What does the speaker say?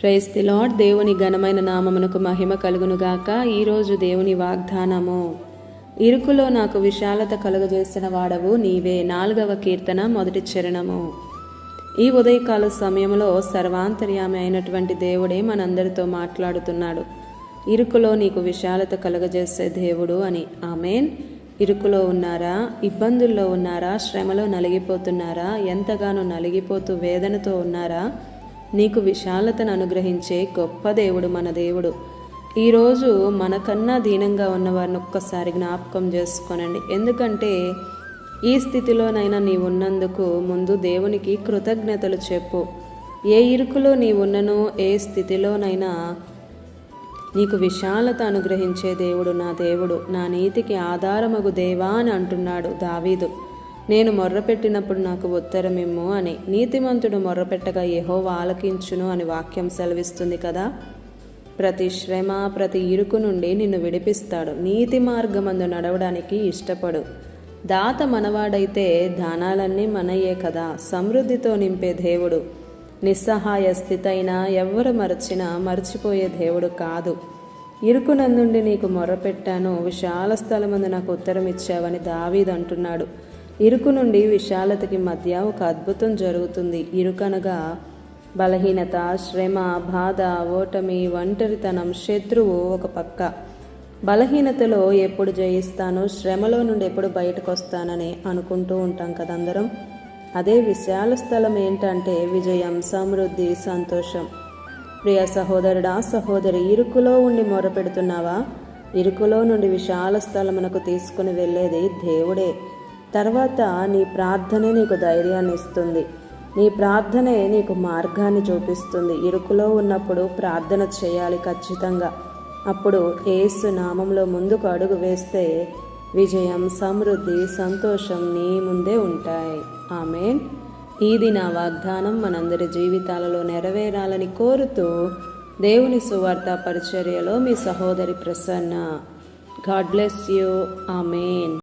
Praise the lord. దేవుని ఘనమైన నామమునకు మహిమ కలుగునుగాక. ఈరోజు దేవుని వాగ్దానము, ఇరుకులో నాకు విశాలత కలుగజేసిన వాడవు నీవే. 4వ కీర్తన 1వ చరణము. ఈ ఉదయకాల సమయంలో సర్వాంతర్యామి అయినటువంటి దేవుడే మనందరితో మాట్లాడుతున్నాడు. ఇరుకులో నీకు విశాలత కలుగజేసే దేవుడు అని. ఆమేన్. ఇరుకులో ఉన్నారా? ఇబ్బందుల్లో ఉన్నారా? శ్రమలో నలిగిపోతున్నారా? ఎంతగానో నలిగిపోతూ వేదనతో ఉన్నారా? నీకు విశాలతను అనుగ్రహించే గొప్ప దేవుడు మన దేవుడు. ఈరోజు మనకన్నా దీనంగా ఉన్నవారిని ఒక్కసారి జ్ఞాపకం చేసుకోనండి. ఎందుకంటే ఈ స్థితిలోనైనా నీవు ఉన్నందుకు ముందు దేవునికి కృతజ్ఞతలు చెప్పు. ఏ ఇరుకులో నీవున్ననో, ఏ స్థితిలోనైనా నీకు విశాలత అనుగ్రహించే దేవుడు నా దేవుడు, నా నీతికి ఆధారమగు దేవా అని అంటున్నాడు దావీదు. నేను మొర్రపెట్టినప్పుడు నాకు ఉత్తరమిమ్ము అని. నీతిమంతుడు మొర్రపెట్టగా యెహోవా ఆలకించును అని వాక్యం సెలవిస్తుంది కదా. ప్రతి శ్రమ, ప్రతి ఇరుకు నుండి నిన్ను విడిపిస్తాడు. నీతి మార్గమందు నడవడానికి ఇష్టపడు. దాత మనవాడైతే దానాలన్నీ మనయే కదా. సమృద్ధితో నింపే దేవుడు. నిస్సహాయ స్థితి అయినా ఎవ్వరు మరచినా మర్చిపోయే దేవుడు కాదు. ఇరుకునందుండి నీకు మొర్రపెట్టాను, విశాల స్థలమందు నాకు ఉత్తరం ఇచ్చావని దావీదు అంటున్నాడు. ఇరుకు నుండి విశాలతకి మధ్య ఒక అద్భుతం జరుగుతుంది. ఇరుకనగా బలహీనత, శ్రమ, బాధ, ఓటమి, ఒంటరితనం, శత్రువు ఒక పక్క. బలహీనతలో ఎప్పుడు జయిస్తానో, శ్రమలో నుండి ఎప్పుడు బయటకు వస్తానని అనుకుంటూ ఉంటాం కదా అందరం. అదే విశాల స్థలం ఏంటంటే విజయం, సమృద్ధి, సంతోషం. ప్రియ సహోదరుడా, సహోదరి, ఇరుకులో ఉండి మొరపెడుతున్నావా? ఇరుకులో నుండి విశాల స్థలమునకు తీసుకుని వెళ్ళేది దేవుడే. తర్వాత నీ ప్రార్థనే నీకు ధైర్యాన్ని ఇస్తుంది. నీ ప్రార్థనే నీకు మార్గాన్ని చూపిస్తుంది. ఇరుకులో ఉన్నప్పుడు ప్రార్థన చేయాలి ఖచ్చితంగా. అప్పుడు యేసు నామంలో ముందుకు అడుగు వేస్తే విజయం, సమృద్ధి, సంతోషం నీ ముందే ఉంటాయి. ఆమేన్. ఇది నా వాగ్దానం మనందరి జీవితాలలో నెరవేరాలని కోరుతూ దేవుని సువార్త పరిచర్యలో మీ సహోదరి Prasanna. God bless you. Amen.